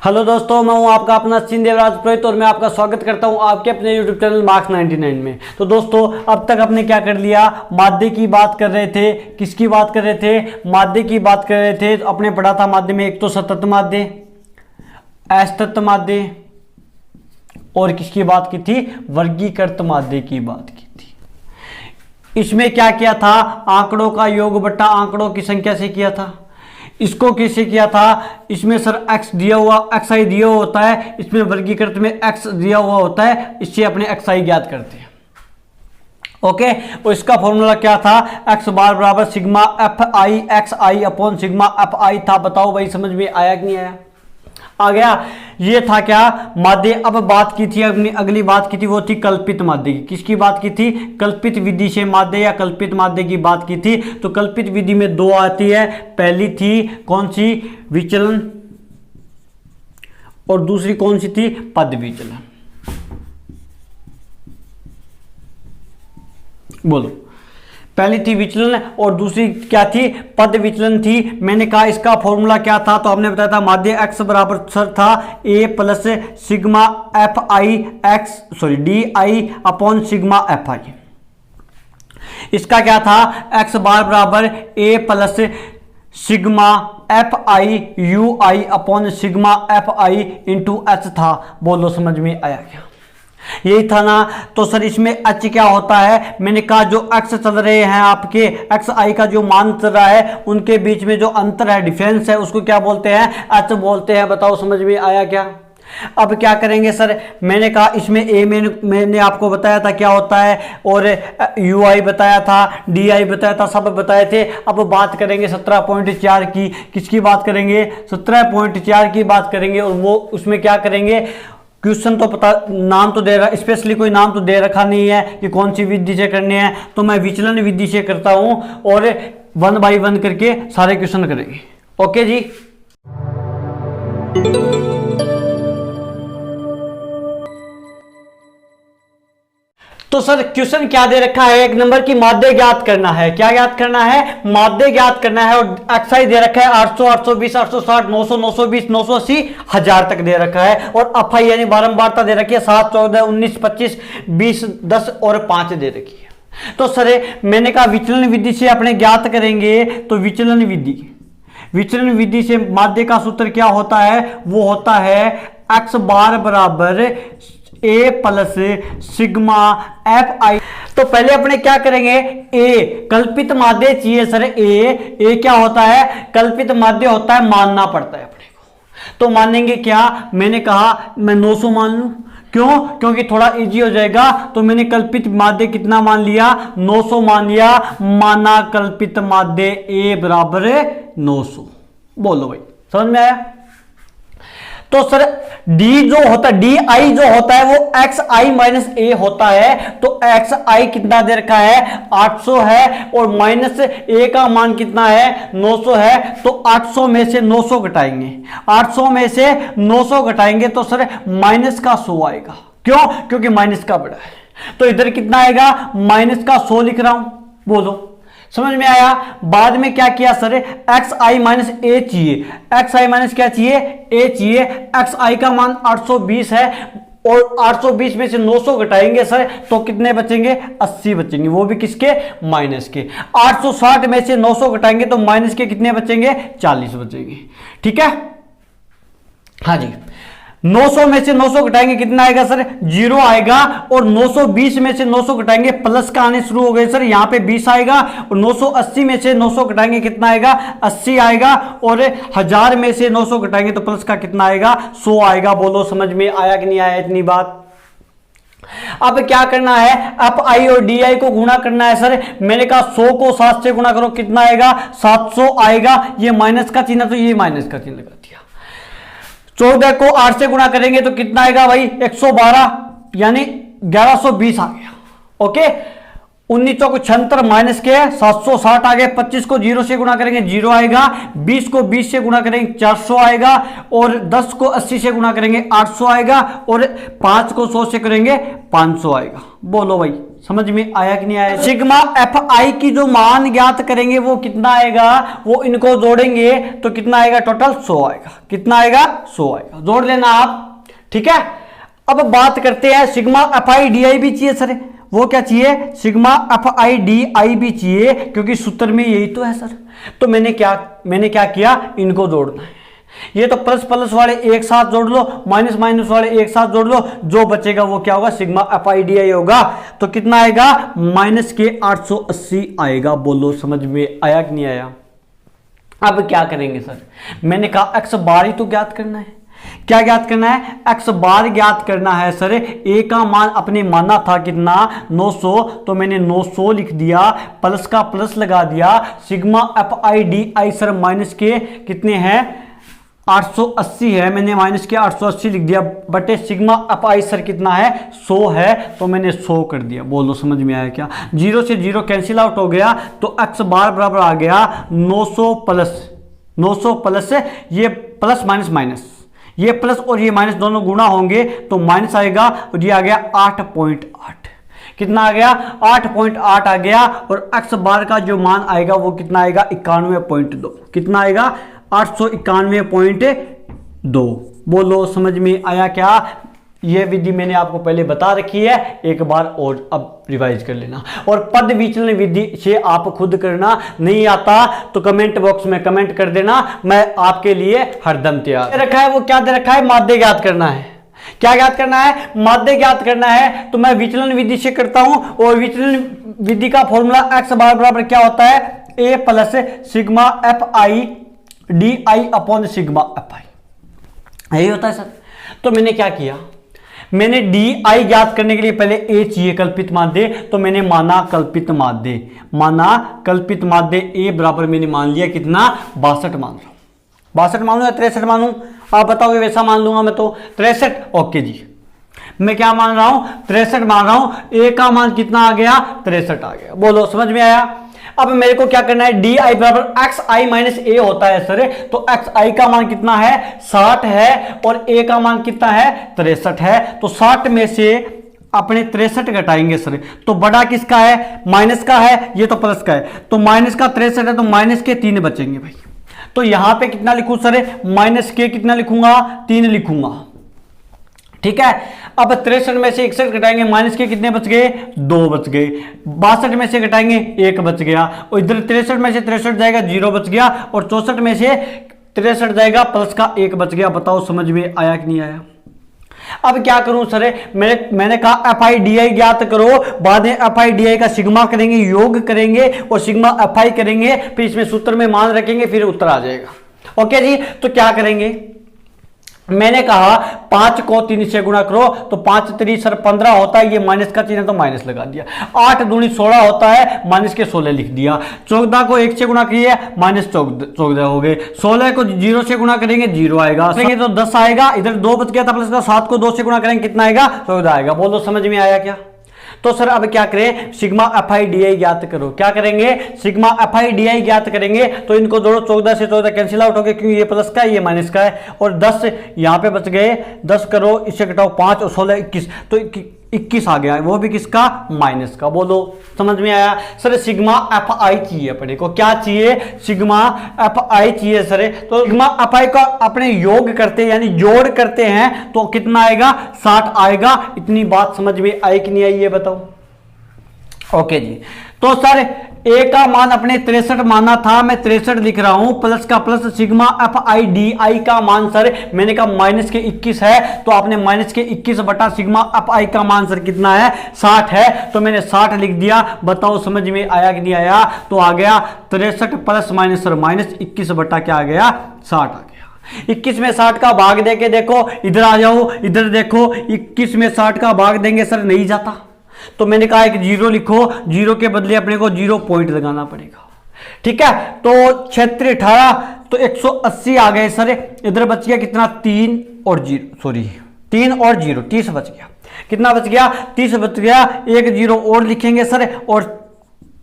Hello दोस्तों, मैं हूं आपका अपना चिन देवराज पुरोहित और मैं आपका स्वागत करता हूं आपके अपने यूट्यूब चैनल मार्क्स 99 में। तो दोस्तों, अब तक आपने क्या कर लिया, माध्य की बात कर रहे थे। किसकी बात कर रहे थे? माध्य की बात कर रहे थे। तो आपने पढ़ा था माध्य में एक तो सतत माध्य, असतत माध्य और किसकी बात की थी? वर्गीकृत माध्य की बात की थी। इसमें क्या किया था? आंकड़ों का योग बट्टा आंकड़ों की संख्या से किया था। इसको कैसे किया था? इसमें सर x दिया हुआ, xi दिया हुआ होता है, इसमें वर्गीकृत में x दिया हुआ होता है, इससे अपने xi ज्ञात करते हैं। ओके, और इसका फॉर्मूला क्या था? x बार बराबर सिग्मा एफ आई एक्स आई अपॉन सिग्मा एफ आई था। बताओ भाई, समझ में आया कि नहीं आया? आ गया। ये था क्या? माध्य। अब बात की थी, अपनी अगली बात की थी, वो थी कल्पित माध्य की। किसकी बात की थी? कल्पित विधि से माध्य या कल्पित माध्य की बात की थी। तो कल्पित विधि में दो आती है। पहली थी कौन सी? विचलन। और दूसरी कौन सी थी? पद विचलन। बोलो। पहली थी विचलन और दूसरी क्या थी? पद विचलन थी। मैंने कहा इसका फॉर्मूला क्या था? तो हमने बताया था माध्य x बराबर सर था a plus sigma F I x D I upon sigma F आई। इसका क्या था? x बार बराबर a plus sigma F I you I upon sigma F I into H था। बोलो, समझ में आया क्या? यही था ना। तो सर इसमें h क्या होता है? मैंने कहा जो x चल रहे हैं आपके, एक्स आई का जो मान चल रहा है, उनके बीच में जो अंतर है, डिफरेंस है, उसको क्या बोलते हैं? h बोलते हैं। बताओ, समझ में आया क्या? अब क्या करेंगे सर? मैंने कहा इसमें a मैंने आपको बताया था क्या होता है, और ui बताया था, di बताया था, सब बताए थे। अब बात करेंगे 17.4 की। किसकी बात करेंगे? 17.4 की बात करेंगे। और वो उसमें क्या करेंगे? क्वेश्चन तो पता, नाम तो दे रहा, स्पेशली कोई नाम तो दे रखा नहीं है कि कौन सी विधि से करने हैं। तो मैं विचलन विधि से करता हूं और 1 बाय 1 करके सारे क्वेश्चन करेंगे। ओके जी। तो सर क्वेश्चन क्या दे रखा है? एक नंबर की माध्य ज्ञात करना है। क्या ज्ञात करना है? माध्य ज्ञात करना है। और एक्साई दे रखा है 800, 820, 860, 900, 920, 980, 1000 तक दे रखा है। और अफाई यानी बारंबारता दे रखी है 7, 14, 19, 25, 20, 10 और 5 दे रखी है। तो सर मैंने कहा विचलन विधि से अपने ज्ञात करेंगे। तो विचलन विधि से माध्य का सूत्र क्या होता है? वो होता है x बार बराबर a प्लस सिग्मा एफ आई। तो पहले अपने क्या करेंगे? a कल्पित माध्य चाहिए सर। a क्या होता है? कल्पित माध्य होता है, मानना पड़ता है अपने को। तो मानेंगे क्या? मैंने कहा मैं 900 मान लूं। क्यों? क्योंकि थोड़ा इजी हो जाएगा। तो मैंने कल्पित माध्य कितना मान लिया? 900 मान लिया। माना कल्पित माध्य a बराबर 900। बोलो भाई, समझ में आया? तो सर d जो होता है, di जो होता है वो xi माइनस a होता है। तो xi कितना दे रखा है? 800 है। और माइनस a का मान कितना है? 900 है। तो 800 में से 900 घटाएंगे, 800 में से 900 घटाएंगे तो सर माइनस का 100 आएगा। क्यों? क्योंकि माइनस का बड़ा है। तो इधर कितना आएगा? माइनस का 100 लिख रहा हूं। बोलो, समझ में आया? बाद में क्या किया सर? एक्स आई माइनस ए चाहिए। एक्स आई माइनस क्या चाहिए? ए चाहिए। एक्स आई का मान 820 है और 820 में से 900 घटाएंगे सर तो कितने बचेंगे? 80 बचेंगे। वो भी किसके? माइनस के। 860 में से 900 घटाएंगे तो माइनस के कितने बचेंगे? 40 बचेंगे। ठीक है? हाँ जी। 900 में से 900 घटाएंगे कितना आएगा सर? 0 आएगा। और 920 में से 900 घटाएंगे, प्लस का आने शुरू हो गए सर, यहां पे 20 आएगा। और 980 में से 900 घटाएंगे कितना आएगा? 80 आएगा। और 1000 में से 900 घटाएंगे तो प्लस का कितना आएगा? 100 आएगा। बोलो, समझ में आया कि नहीं आया इतनी बात? अब क्या करना है? एफ आई और डी आई को गुणा करना है सर। मैंने कहा 100 को 7 से गुणा करो, कितना आएगा? 700 आएगा। ये माइनस का चिन्ह, तो ये माइनस का चिन्ह लगा दिया। 14 को 8 से गुणा करेंगे तो कितना आएगा भाई? 112 यानी 1120 आ गया। ओके। 19 चौक 76 माइनस के 760 आ गए। 25 को 0 से गुणा करेंगे 0 आएगा। 20 को 20 से गुणा करेंगे 400 आएगा। और 10 को 80 से गुणा करेंगे 800 आएगा। और 5 को 100 से करेंगे 500 आएगा। बोलो भाई समझ में आया कि नहीं आया? सिग्मा एफ आई की जो मान ज्ञात करेंगे वो कितना आएगा, वो इनको जोड़ेंगे तो कितना आएगा, टोटल 100 आएगा। कितना आएगा, 100 आएगा। जोड़ लेना आप, ठीक है। अब बात करते हैं सिग्मा एफ आई डी आई भी चाहिए सर। वो क्या चाहिए, सिग्मा एफ आई डी आई भी चाहिए, क्योंकि सूत्र में यही तो है सर। तो मैंने क्या किया, इनको जोड़ना है। ये तो प्लस प्लस वाले एक साथ जोड़ लो, माइनस माइनस वाले एक साथ जोड़ लो, जो बचेगा वो क्या होगा, सिग्मा एफ आई डी आई होगा। तो कितना आएगा, माइनस के 880 आएगा। बोलो समझ में आया कि नहीं आया? अब क्या करेंगे सर, मैंने कहा एक्स बार ही तो ज्ञात करना है। क्या ज्ञात करना है, एक्स बार ज्ञात करना है सर। ए का मान अपने माना था कितना, 900, तो मैंने 900 लिख दिया, प्लस का प्लस लगा दिया। Sigma F I D I sir minus के कितने हैं, 880 है, मैंने माइनस के 880 लिख दिया, बटे सिग्मा एफ आई सर कितना है, 100 है, तो मैंने 100 कर दिया। बोलो समझ में आया क्या? 0 से 0 कैंसिल आउट हो गया, तो एक्स बार बराबर आ गया 900 प्लस ये प्लस माइनस माइनस, ये प्लस और ये माइनस दोनों गुणा होंगे तो माइनस आएगा, और ये आ गया 8.8। कितना आ गया, 8.8 आ गया। और एक्स बार का जो मान आएगा वो कितना आएगा, 91.2। कितना आएगा, 891.2। बोलो समझ में आया क्या? ये विधि मैंने आपको पहले बता रखी है, एक बार और अब रिवाइज कर लेना। और पद विचलन विधि से आप खुद करना, नहीं आता तो कमेंट बॉक्स में कमेंट कर देना, मैं आपके लिए हरदम तैयार। रखा है वो क्या दे रखा है, माध्य ज्ञात करना है। क्या ज्ञात करना है, माध्य ज्ञात करना है। तो मैं विचलन विधि से करता हूं, और विचलन विधि का फॉर्मूला एक्स बार बराबर क्या होता है, A plus sigma F I D I upon sigma F I, यही होता है सर। तो मैंने क्या किया, मैंने डी आई ज्ञात करने के लिए पहले ए चाहिए कल्पित माध्य, तो मैंने माना कल्पित माध्य, ए बराबर मैंने मान लिया कितना, 62 मान लो। 62 मानू या 63 मानू, आप बताओगे, वैसा मान लूंगा मैं तो 63। ओके जी, मैं क्या मान रहा हूं, 63 मान रहा हूं। ए का मान कितना आ गया, 63 आ गया। बोलो समझ में आया? अब मेरे को क्या करना है, डी आई बराबर एक्स आई माइनस ए होता है सर। तो एक्स आई का मान कितना है, 60 है, और ए का मान कितना है, 63 है। तो 60 में से अपने 63 घटाएंगे सर, तो बड़ा किसका है, माइनस का है, ये तो प्लस का है। तो माइनस का 63 है, तो माइनस के 3 बचेंगे भाई। तो यहां पे कितना लिखूं सर, माइनस के कितना लिखूंगा, 3 लिखूंगा, ठीक है। अब 63 में से 61 घटाएंगे, माइनस के कितने बच गए, 2 बच गए। 62 में से घटाएंगे 1 बच गया, और इधर 63 में से 63 जाएगा 0 बच गया, और 64 में से 63 जाएगा प्लस का 1 बच गया। बताओ समझ में आया कि नहीं आया? अब क्या करूं सर, मैंने कहा एफ आई डी आई ज्ञात करो, बाद में एफ आई डी आई का सिग्मा करेंगे, योग करेंगे, और सिग्मा एफ आई करेंगे, फिर इसमें सूत्र में मान रखेंगे, फिर उत्तर आ जाएगा। ओके जी, तो क्या करेंगे, मैंने कहा 5 को 3 से गुणा करो, तो 5 3 सर 15 होता है, ये माइनस का चिन्ह तो माइनस लगा दिया। 8 दूनी 16 होता है, माइनस के 16 लिख दिया। 14 को 1 से गुणा किए, माइनस 14 हो गए। 16 को 0 से गुणा करेंगे, 0 आएगा, तो 10 आएगा। इधर 2 बच गया था प्लस का, 7 को 2 से गुणा करेंगे, कितना आएगा, 14 आएगा। बोलो समझ में आया क्या? तो सर अब क्या करें, सिग्मा एफ आई डी आई ज्ञात करो। क्या करेंगे, सिग्मा एफ आई डी आई ज्ञात करेंगे, तो इनको जोड़ो, 14 से 14 कैंसिल आउट हो गए, क्योंकि ये प्लस का है, ये माइनस का है, और 10 यहां पे बच गए। 10 करो, इससे घटाओ 5 और 16 21, तो 21 आ गया, वो भी किसका, माइनस का। बोलो समझ में आया? सर सिग्मा एफ आई चाहिए अपने को, क्या चाहिए, सिग्मा एफ आई चाहिए सर। तो सिग्मा एफ आई का अपने योग करते हैं, यानी जोड़ करते हैं, तो कितना आएगा, 60 आएगा। इतनी बात समझ में आई कि नहीं आई, ये बताओ। ओके जी, तो सर ए का मान अपने 63 माना था, मैं 63 लिख रहा हूं, प्लस का plus, sigma F I D आई का मान सर मैंने कहा माइनस के 21 है, तो आपने माइनस के 21 बटा सिग्मा एफ आई का मान सर कितना है, 60 है, तो मैंने 60 लिख दिया। बताओ समझ में आया कि नहीं आया? तो आ गया 63 प्लस माइनस सर माइनस 21 बटा क्या आ गया, 60 आ गया। 21 में 60 का भाग देके देखो, इधर आ जाओ, इधर देखो, 21 में 60 का भाग देंगे सर, नहीं जाता। तो मैंने कहा एक 0 लिखो, 0 के बदले अपने को 0 पॉइंट लगाना पड़ेगा, ठीक है। तो 36 18, तो 180 आ गए सर। इधर बच गया कितना, 3 और 0, 30 बच गया। कितना बच गया, 30 बच गया, एक जीरो और लिखेंगे सर और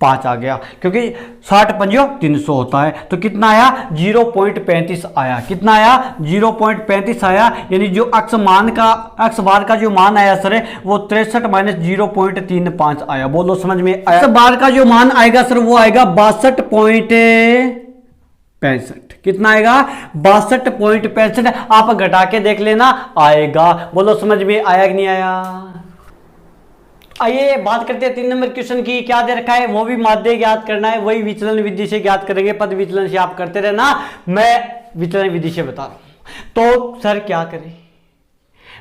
5 आ गया, क्योंकि 60 पंजो 300 होता है। तो कितना आया, 0.35 आया। कितना आया, 0.35 आया। यानी जो अक्स बार का जो मान आया सर वो 63 माइनस 0.35 आया। बोलो समझ में आया। अक्स बार का जो मान आएगा सर वो आएगा 62.65। कितना आएगा, 62.65। आप घटा के देख लेना, आएगा। बोलो समझ में आया कि नहीं आया। आइए बात करते हैं 3 नंबर क्वेश्चन की। क्या दे रखा है, वो भी माध्य ज्ञात करना है, वही विचलन विधि से ज्ञात करेंगे। पद विचलन से आप करते रहना, मैं विचलन विधि से बता रहा हूं। तो सर क्या करें,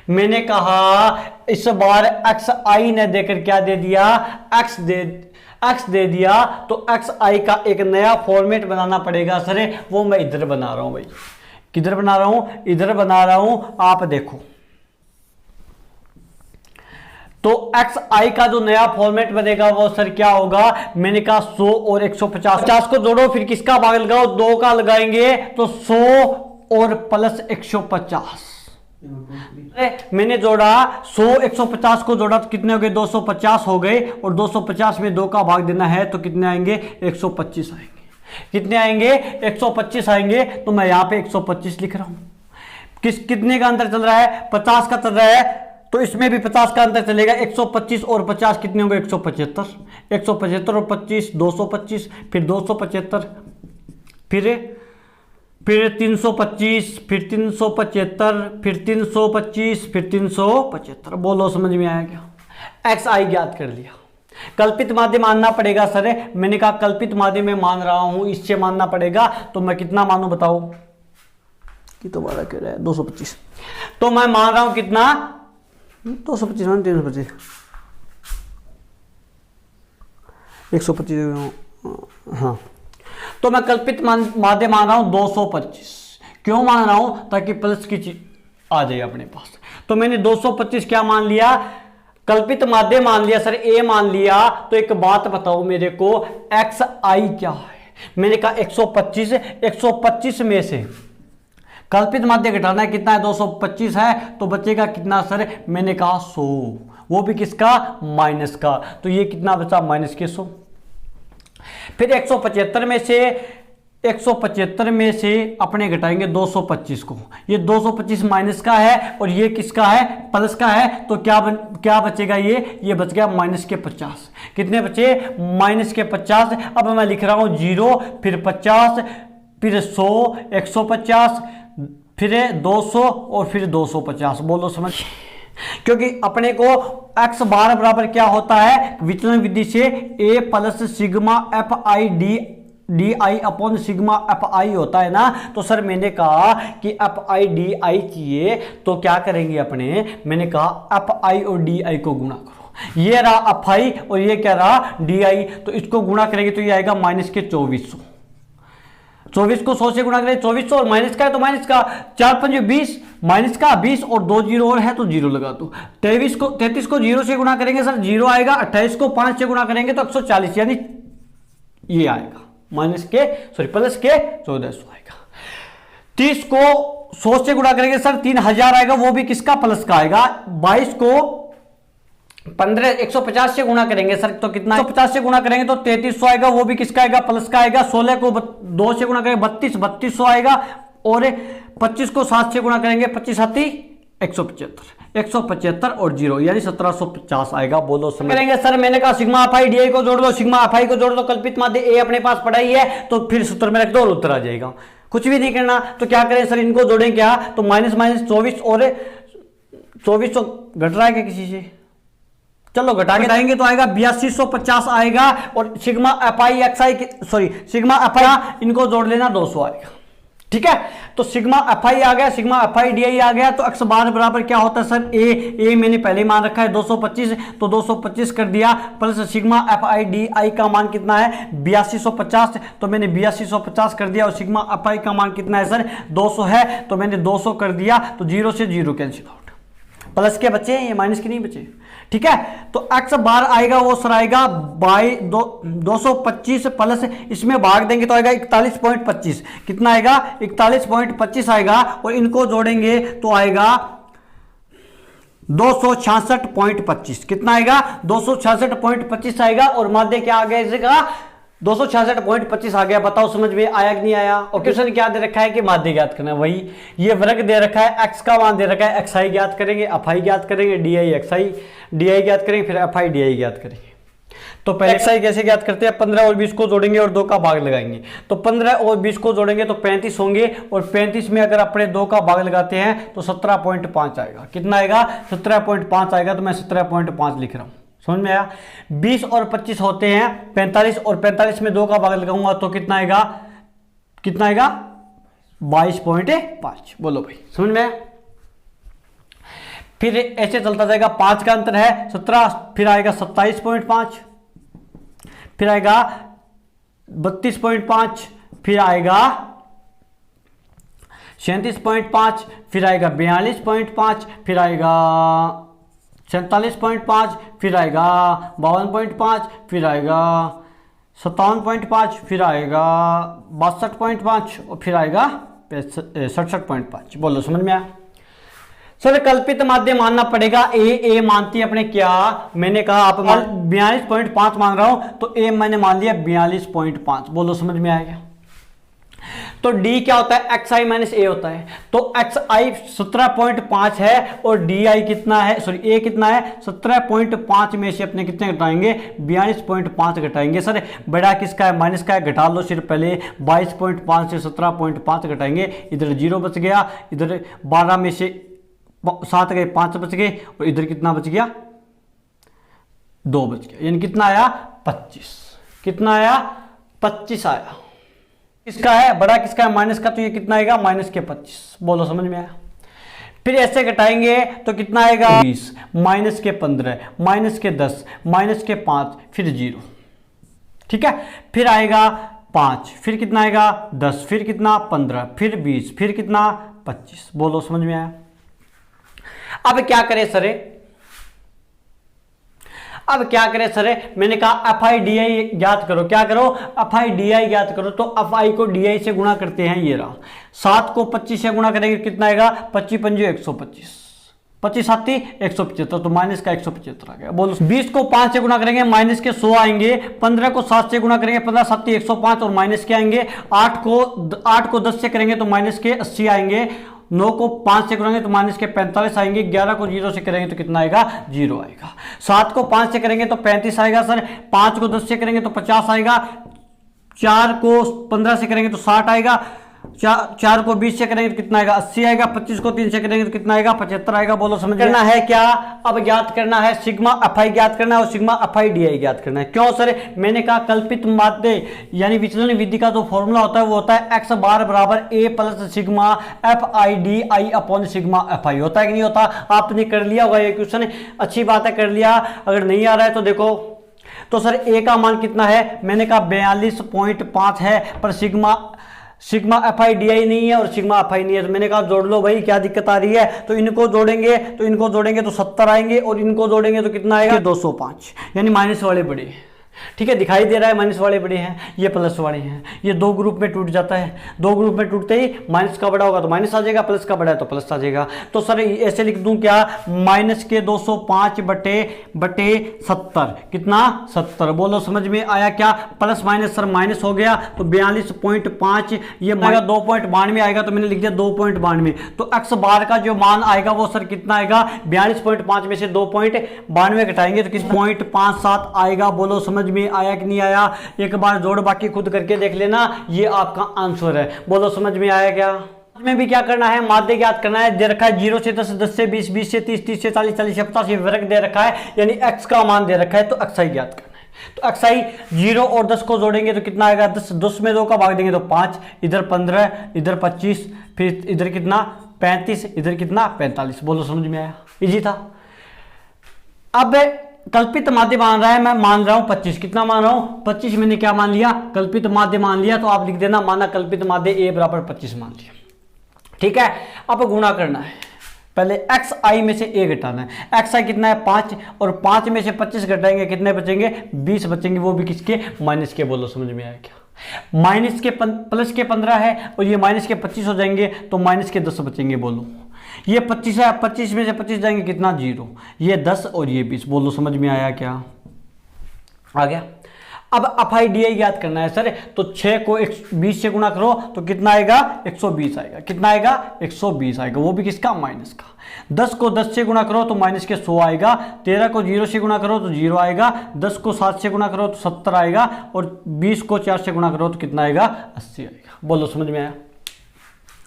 मैंने कहा इस बार एक्स आई ने देकर क्या दे दिया, एक्स दे दिया, तो एक्स आई का एक नया फॉर्मेट बनाना पड़ेगा सर। वो मैं इधर बना रहा हूं भाई। किधर बना रहा हूं, इधर बना रहा हूं। आप देखो तो एक्स आई का जो नया फॉर्मेट बनेगा वो सर क्या होगा, मैंने कहा 100 और 150, 50 को जोड़ो, फिर किसका भाग लगाओ, 2 का लगाएंगे तो 100 और प्लस 150। मैंने जोड़ा 100 150 को जोड़ा तो कितने हो गए, 250 हो गए। और 250 में 2 का भाग देना है तो कितने आएंगे, 125 आएंगे। कितने आएंगे, 125 आएंगे। तो मैं यहां पे 125 लिख रहा हूं। कितने का अंतर चल रहा है, 50 का चल रहा है, तो इसमें भी 50 का अंतर चलेगा। 125 और 50 कितने होंगे, 175। 175 और 25 225, फिर 275, फिर 325, फिर 375, फिर 325, फिर 375। बोलो समझ में आया क्या। एक्स आई ज्ञात कर लिया। कल्पित माध्य मानना पड़ेगा सर। मैंने कहा कल्पित माध्य में मान रहा हूं, इससे मानना पड़ेगा। तो मैं कितना मानू बताओ, कि तो बड़ा कह रहा है 225। तो मैं मान रहा हूं कितना, 225 मान 325, 125। हाँ, तो मैं कल्पित माध्य मान रहा हूं 225। क्यों मान रहा हूं, ताकि प्लस की चीज आ जाए अपने पास। तो मैंने 225 क्या मान लिया, कल्पित माध्य मान लिया सर, ए मान लिया। तो एक बात बताओ मेरे को, एक्स आई क्या है। मैंने कहा 125, 125 में से कल्पित माध्य घटाना है, कितना है, 225 है। तो बचेगा कितना सर, मैंने कहा 100, वो भी किसका, माइनस का। तो ये कितना बचा, माइनस के 100। फिर 175 में से अपने घटाएंगे 225 को। ये 225 माइनस का है और ये किसका है, प्लस का है। तो क्या बचेगा, ये बच गया माइनस के 50। कितने बचे, माइनस के 50। अब मैं लिख रहा हूं 0, फिर 50, फिर 100, 150, फिर 200 और फिर 250। बोलो समझ। क्योंकि अपने को एक्स बार बराबर क्या होता है, विचलन विधि से A plus sigma F I D I upon sigma F I होता है ना। तो सर मैंने कहा कि एफ आई डी आई चाहिए, तो क्या करेंगे अपने, मैंने कहा एफ आई और डी आई को गुणा करो। ये रहा एफ आई और ये क्या रहा, डी आई। तो इसको गुणा करेंगे तो ये आएगा माइनस के 2400। 24 को 100 से गुणा करें, 2400 और माइनस का है तो माइनस का, 4 5 20, माइनस का 20 और 2 जीरो और है तो जीरो लगा दो। 33 को 0 से गुणा करेंगे सर 0 आएगा। 28 को 5 से गुणा करेंगे तो 140, यानी ये आएगा प्लस के 1400 आएगा। 30 को 100 से गुणा करेंगे सर 3000 आएगा, वो भी किसका, प्लस का आएगा। 22 को 150 से गुणा करेंगे सर तो कितना, 150 से गुणा करेंगे तो 3300 आएगा, वो भी किसका आएगा, प्लस का आएगा। 16 को 2 से गुणा करेंगे 3200 आएगा। और 25 को 7 से गुणा करेंगे 25 7 175 और 0 यानी 1750 आएगा। बोलो समझ करेंगे सर। मैंने कहा सिग्मा एफ आई डी आई को जोड़ दो, सिग्मा एफ आई को जोड़ दो, कल्पित माध्य ए अपने पास पड़ा ही है, तो फिर सूत्र में रख दो और उत्तर आ जाएगा। कुछ भी नहीं करना। तो क्या करें सर, इनको जोड़ें क्या, तो माइनस 24 और 2400 घट रहा है क्या किसी से, चलो घटाएंगे तो आएगा 8250 आएगा। और सिग्मा एफ आई एक्स आई सिग्मा एफ आई इनको जोड़ लेना 200 आएगा। ठीक है, तो सिग्मा एफ आई आ गया, sigma F I D I आ गया। तो एक्स बार बराबर क्या होता है सर, ए मैंने पहले ही मान रखा है 225, तो 225 कर दिया plus sigma F I D आई का मान कितना है 8250, तो मैंने 8250 कर दिया। और सिग्मा एफ आई का मान कितना है सर 200 है, तो मैंने 200 कर दिया। तो 0 से 0 कैंसिल आउट, प्लस के बचे ये माइनस के नहीं बचे। ठीक है, तो एक्स बार आएगा वो सर आएगा 225 प्लस इसमें भाग देंगे तो आएगा 41.25। कितना आएगा 41.25 आएगा। और इनको जोड़ेंगे तो आएगा 266.25 कितना आएगा? 266.25 आएगा। और माध्य क्या आ गया इसका? 266.25 आ गया। बताओ समझ में आया कि नहीं आया? और क्वेश्चन क्या दे रखा है कि माध्य ज्ञात करना है। वही ये वर्ग दे रखा है, x का मान दे रखा है, xi ज्ञात करेंगे, fi ज्ञात करेंगे, di ज्ञात करेंगे, फिर fi di ज्ञात करेंगे। तो पहले xi कैसे ज्ञात करते हैं? 15 और 20 को जोड़ेंगे और 2 का भाग लगाएंगे। तो 15 और 20 को जोड़ेंगे तो 35 होंगे, और 35 में अगर अपने 2 का भाग लगाते हैं तो 17.5 आएगा। कितना आएगा? 17.5 आएगा। तो मैं 17.5 लिख रहा हूं। समझ में आया? 20 और 25 होते हैं 45, और 45 में 2 का भाग लगाऊंगा तो कितना आएगा? कितना आएगा? 22.5। बोलो भाई, समझ में आया? फिर ऐसे चलता जाएगा। 5 का अंतर है 17, फिर आएगा 27.5, फिर आएगा 32.5, फिर आएगा 37.5, फिर आएगा 42.5, फिर आएगा 47.5, फिर आएगा 52.5, फिर आएगा 57.5, फिर आएगा 62.5, और फिर आएगा 67.5। बोलो समझ में आया? सर कल्पित माध्य मानना पड़ेगा। ए मानती है अपने क्या? मैंने कहा आप 42.5 मान रहा हूं, तो ए मैंने मान लिया 42.5। बोलो समझ में आएगा? तो डी क्या होता है? xi माइनस ए होता है। तो xi 17.5 है और di कितना है? सॉरी ए कितना है? 17.5 में से अपने कितने घटाएंगे? 42.5 घटाएंगे। सर बड़ा किसका है? माइनस का है, घटा लो। सिर्फ पहले 22.5 से 17.5 घटाएंगे, इधर 0 बच गया, इधर 12 में से 7 गए, 5 बच गए, और इधर कितना बच गया? 2 बच गया। यानी कितना आया? 25। कितना आया? 25 आया। किसका है? बड़ा किसका है? माइनस का। तो ये कितना आएगा? माइनस के 25। बोलो समझ में आया? फिर ऐसे घटाएंगे तो कितना आएगा? 20, माइनस के 15, माइनस के 10, माइनस के 5, फिर 0। ठीक है। फिर आएगा 5, फिर कितना आएगा? 10, फिर कितना? 15, फिर 20, फिर कितना? 25। बोलो समझ में आया? अब क्या करें सर? अब क्या करें सर? मैंने कहा fi di ज्ञात करो। क्या करो? fi di ज्ञात करो। तो fi को di से गुणा करते हैं। ये रहा 7 को 25 से गुणा करेंगे, कितना आएगा? 25 पंजे 125, 25 साथी 175, तो माइनस का 175 आ गया। बोलो 20 को 5 से गुणा करेंगे, माइनस के 100 आएंगे। 15 को 7 से गुणा करेंगे, 15 साथी 105, और माइनस के आएंगे। 8 को 10 से करेंगे तो माइनस के 80 आएंगे। 9 को 5 से करेंगे तो माइनस के 45 आएंगे। 11 को 0 से करेंगे तो कितना आएगा? 0 आएगा। 7 को 5 से करेंगे तो 35 आएगा सर। 5 को 10 से करेंगे तो 50 आएगा। 4 को 15 से करेंगे तो 60 आएगा। 4 को 20 से करेंगे तो कितना आएगा? 80 आएगा। 25 को 3 से करेंगे तो कितना आएगा? 75 आएगा। बोलो समझ करना है क्या? अब ज्ञात करना है सिग्मा fi ज्ञात करना है और सिग्मा fi di ज्ञात करना है। क्यों सर? मैंने कहा कल्पित माध्य यानी विचलन विधि का जो फॉर्मूला होता है वो होता है x बार बराबर a plus sigma fi di upon sigma fi। होता है कि नहीं होता? आपने कर लिया होगा ये क्वेश्चन, अच्छी बात है कर लिया। अगर नहीं आ रहा है तो देखो। तो सर ए का मान कितना है? मैंने कहा 42.5 है, पर सिग्मा fi di नहीं है और सिग्मा fi नहीं है। तो मैंने कहा जोड़ लो भाई, क्या दिक्कत आ रही है? तो इनको जोड़ेंगे तो 70 आएंगे, और इनको जोड़ेंगे तो कितना आएगा? 205। यानी माइनस वाले बड़े। ठीक है, दिखाई दे रहा है माइनस वाले बड़े हैं, ये प्लस वाले हैं। ये 2 ग्रुप में टूट जाता है। 2 ग्रुप में टूटते ही माइनस का बड़ा होगा तो माइनस आ जाएगा, प्लस का बड़ा है तो प्लस आ जाएगा। तो सर ऐसे लिख दूं क्या? माइनस के 205 बटे 70। कितना? 70। बोलो समझ में आया क्या? प्लस माइनस सर माइनस हो गया तो 42.5, ये आएगा 2.92 आएगा, तो मैंने लिख दिया 2.92। तो x बार का जो मान आएगा वो सर कितना आएगा? 42.5 में से 2.92 घटाएंगे तो किस 0.57 आएगा। बोलो समझ में आया कि नहीं आया? एक बार जोड़ बाकी खुद करके देख लेना, ये आपका आंसर है। बोलो समझ में आया क्या? में भी क्या करना है? माध्य ज्ञात करना है। दे रखा है 0 से 10, 10 से 20, 20 से 30, 30 से 40, 40 से 50 वर्ग दे रखा है, यानी x का मान दे रखा है, तो xi ज्ञात करना है। तो xi 0 और 10 को जोड़ेंगे तो कितना आएगा? 10 में 2 का भाग देंगे तो 5, इधर 15, इधर 25, फिर इधर कितना? 35, इधर कितना? 45। बोलो समझ में आया? इजी था। अब कल्पित माध्य मान रहा है, मैं मान रहा हूं 25। कितना मान रहा हूं? 25। मैंने क्या मान लिया? कल्पित माध्य मान लिया। तो आप लिख देना माना कल्पित माध्य a बराबर 25 मान लिया। ठीक है, अब गुणा करना है। पहले xi में से a घटाना है। xi कितना है? 5, और 5 में से 25 घटाएंगे कितने बचेंगे? 20 बचेंगे, वो भी किसके? माइनस के। बोलो समझ में आया क्या? माइनस के प्लस के 15 है और ये माइनस के 25 हो जाएंगे तो माइनस के 10 बचेंगे। बोलो ये 25 है, 25 में से 25 जाएंगे कितना 0, ये 10 और ये 20। बोलो समझ में आया क्या? आ गया। अब एफआईडीआई याद करना है सर, तो 6 को 20 से गुणा करो तो कितना आएगा 120 आएगा। कितना आएगा 120 आएगा, वो भी किसका माइनस का। 10 को 10 से गुणा करो तो माइनस के 100 आएगा। 13 को 0 से गुणा करो तो 0 आएगा। 10 को 7 से गुणा करो तो 70 आएगा। और 20 को 4 से गुणा करो तो कितना आएगा 80 आएगा। बोलो समझ में आया?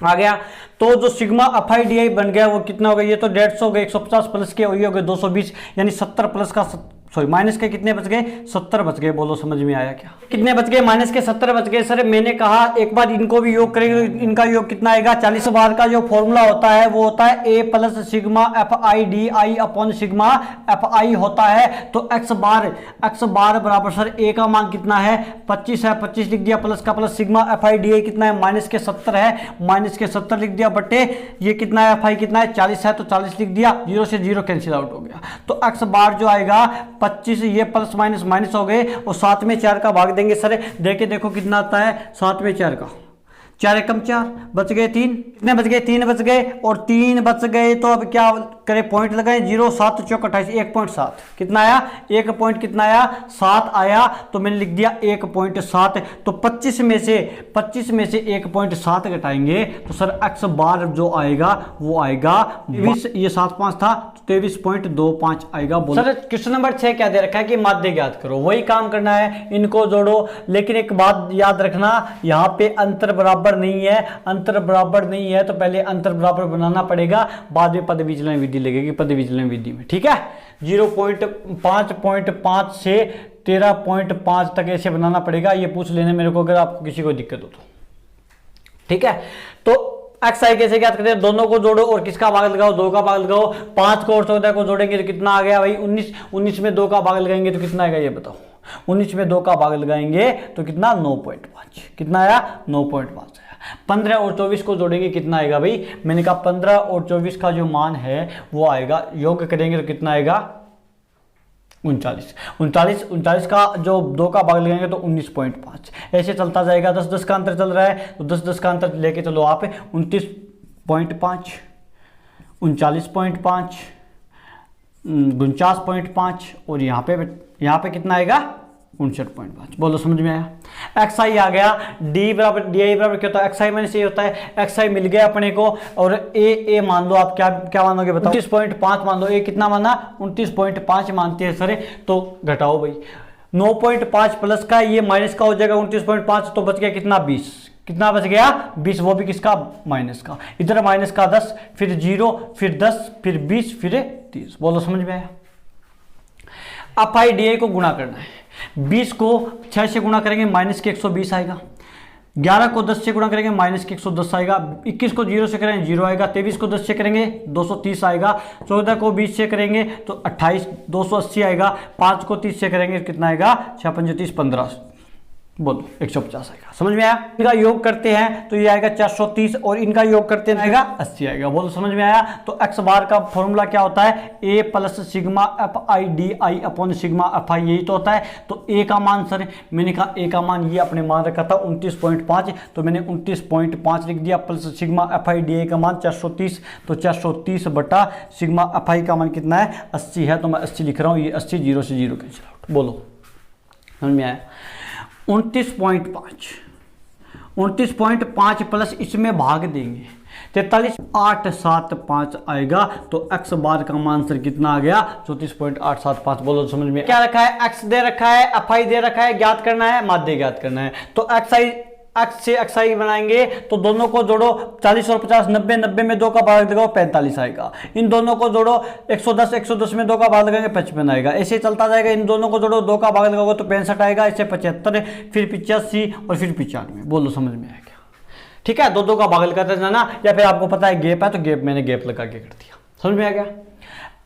आ गया। तो जो सिग्मा एफआईडीआई बन गया वो कितना हो गया, ये तो 150 हो गए, 150 प्लस के हो गए 220, यानी 70 प्लस का सॉरी माइनस के कितने बच गए 70 बच गए। बोलो समझ में आया क्या? कितने बच गए माइनस के 70 बच गए। सर मैंने कहा एक बार इनको भी योग करेंगे, इनका योग कितना आएगा 40 बार का जो फॉर्मूला होता है वो होता है A plus sigma F I D I upon sigma F I होता है। तो एक्स बार बराबर सर ए का मान कितना है 25 है, 25 लिख दिया, प्लस का plus sigma F I D आई कितना है माइनस के 70 है, माइनस के 70 लिख दिया, बटे ये कितना है एफ आई कितना है 40 है तो 40 लिख दिया, 0 से 0 कैंसिल आउट हो गया। तो एक्स बार जो आएगा 25, ये प्लस माइनस माइनस हो गए और 7 में 4 का भाग देंगे। सर देखे देखो कितना आता है 7 में 4 का, 4 एकम 4 बच गए 3, कितने बच गए 3 बच गए और 3 बच गए। तो अब क्या करें पॉइंट लगाएं 0 7 चौक 28 1.7 कितना आया 1 पॉइंट कितना आया 7 आया। तो मैंने लिख दिया 1.7। तो 25 में से 1.7 घटाएंगे तो सर एक्स बार जो आएगा वो आएगा 23, ये 7 5 था 23.25 आएगा। सर क्वेश्चन नंबर 6 क्या दे रखा है कि माध्य ज्ञात करो, वही काम करना है, इनको जोड़ो। लेकिन एक बात याद रखना, यहाँ पे अंतर बराबर नहीं है, अंतर बराबर नहीं है तो पहले अंतर बराबर बनाना पड़ेगा, बाद में पद विचलन विधि लगेगी पद विचलन विधि में। ठीक है 0.5 से 13.5 तक ऐसे बनाना पड़ेगा, ये पूछ लेने मेरे को अगर आपको किसी को दिक्कत हो तो। ठीक है तो एक्स आई कैसे ज्ञात करते हैं, दोनों को जोड़ो और किसका भाग लगाओ 2 का भाग लगाओ। 5 को और 14 को जोड़ेंगे तो कितना आ गया भाई 19, 19 में 2 का भाग लगाएंगे तो कितना आएगा ये बताओ। 19 में 2 का भाग लगाएंगे तो कितना 9.5, कितना आया 9.5 आया। 15 और 24 को जोड़ेंगे कितना आएगा भाई, मैंने कहा 15 और 24 का जो मान है वो आएगा, योग करेंगे तो कितना आएगा 39 का जो 2 का भाग लगाएंगे तो 19.5। ऐसे चलता जाएगा, 10 का अंतर चल रहा है तो 10 का अंतर लेके चलो आप 29.5 39.5 49.5 और यहाँ पे कितना आएगा 59.5। बोलो समझ में आया? एक्स आई आ गया, डी बराबर डी आई बराबर क्या होता है एक्स आई माइनस ए होता है। एक्स आई मिल गया अपने को और ए मान लो, आप क्या मानोगे बताओ 29.5 मान लो। ए कितना माना 29.5 मानते हैं सर, तो घटाओ भाई 9.5 प्लस का ये माइनस का हो जाएगा 29.5, तो बच गया कितना 20, कितना बच गया 20, वो भी किसका माइनस का। इधर माइनस का 10 फिर 0 फिर 10 फिर 20 फिर 30। बोलो समझ में आया? अब आई डी आई को गुणा करना है, 20 को 6 से गुणा करेंगे माइनस के 120 आएगा, 11 को 10 से गुणा करेंगे माइनस के 110 आएगा, 21 को 0 से करेंगे 0 आएगा, 23 को 10 से करेंगे 230 आएगा, 14 को 20 से करेंगे तो 28 280 आएगा, 5 को 30 से करेंगे कितना आएगा 6 5 30 15, बोलो 150 आएगा। समझ में आया? इनका योग करते हैं तो ये आएगा 430 और इनका योग करते हैं आएगा 80 आएगा। बोलो समझ में आया? तो एक्स बार का फॉर्मूला क्या होता है A plus sigma F I D I upon sigma F I, यही तो होता है। तो ए का मान सर मैंने कहा ए का मान ये अपने मान रखा था 29.5, तो मैंने 29.5 लिख दिया, plus sigma F I D आई का मान 430, तो 430 बटा सिग्मा एफ आई का मान कितना है 80 है, तो मैं 80 लिख रहा हूँ, ये 80 0 से 0 कैंसिल आउट। बोलो समझ में आया? 29.5 प्लस इसमें भाग देंगे 43.875 आएगा, तो एक्स बार का मान सर कितना आ गया 34.875। बोलो समझ में क्या रखा है? एक्स दे रखा है, एफ आई दे रखा है, ज्ञात करना है, माध्य ज्ञात करना है। तो एक्स से एक्स आई बनाएंगे तो दोनों को जोड़ो 40 और 50 90, 90 में 2 का भाग लगाओ 45 आएगा। इन दोनों को जोड़ो 110 में 2 का भाग लगाएंगे 55 आएगा। ऐसे चलता जाएगा, इन दोनों को जोड़ो 2 का भाग लगाओगे तो 65 आएगा, ऐसे 75 फिर 85 और फिर 95। बोलो समझ में आया क्या? ठीक है, 2 का भाग लगाते जाना, या फिर आपको पता है गैप है तो गैप मैंने गैप लगा के कर दिया। समझ में आ गया?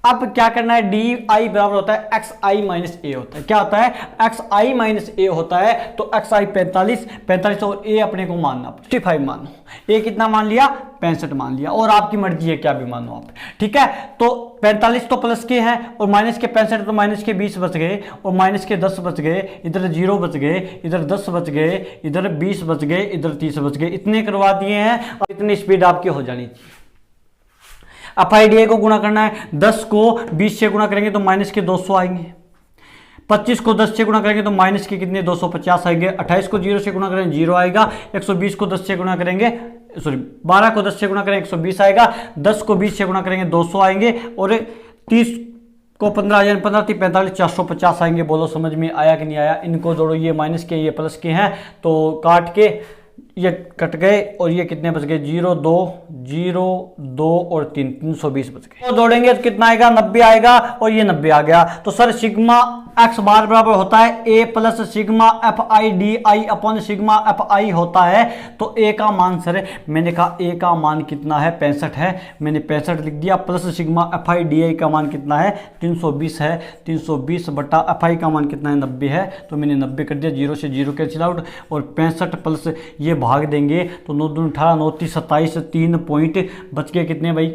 अब क्या करना है, डी आई बराबर होता है एक्स आई माइनस ए होता है। क्या होता है? एक्स आई माइनस ए होता है। तो एक्स आई 45 और ए अपने को मानना 55 मानो, ए कितना मान लिया 65 मान लिया, और आपकी मर्जी है क्या भी मानो आप। ठीक है, तो 45 तो प्लस के हैं और माइनस के 65, तो माइनस के 20 बच गए और माइनस के 10 बच गए, इधर 0 बच गए, इधर 10 बच गए, इधर 20 बच गए, इधर 30 बच गए। इतने करवा दिए हैं और इतनी स्पीड आपकी हो जानी चाहिए। FIDA को गुणा करना है, 10 को 20 से गुणा करेंगे तो माइनस के 200 आएंगे, 25 को 10 से गुणा करेंगे तो माइनस के कितने 250 आएंगे, 28 को 0 से गुणा करेंगे 0 आएगा, 120 को 10 से गुणा करेंगे, सॉरी 12 को 10 से गुणा करेंगे 120 आएगा, 10 को 20 से गुणा करेंगे 200 आएंगे, और 30 को 15 15 30 45 450 आएंगे। बोलो समझ में आया कि नहीं आया? इनको जोड़ो, ये माइनस के ये प्लस के हैं, तो काट के ये कट गए और ये कितने बच गए 0 2 0 2 और 3 320 बच गए। तो जोड़ेंगे तो कितना आएगा 90 आएगा, और ये 90 आ गया। तो सर सिग्मा एक्स बार बराबर होता है a plus sigma FIDI upon sigma FI होता है। तो a का मान सर, मैंने कहा a का मान कितना है 65 है, मैंने 65 लिख दिया, प्लस सिग्मा FIDI का मान कितना है 320 है, 320 बटा FI का मान कितना है 90 है, तो मैंने 90 कर दिया, 0 से 0 कैंसिल आउट, और 65 प्लस ये भाग देंगे तो 9 दूनी 18 9 30 27 3 पॉइंट बच गए कितने भाई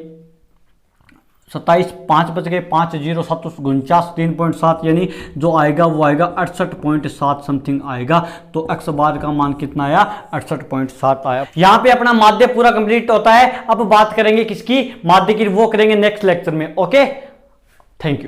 27, 5 बच गए, 5 0 7 49 3.7, यानी जो आएगा वो आएगा 68.7 समथिंग आएगा। तो x बार का मान कितना आया 68.7 आया। यहाँ पे अपना माध्य पूरा कंप्लीट होता है। अब बात करेंगे किसकी, माध्य की, वो करेंगे नेक्स्ट लेक्चर में। Okay, thank you.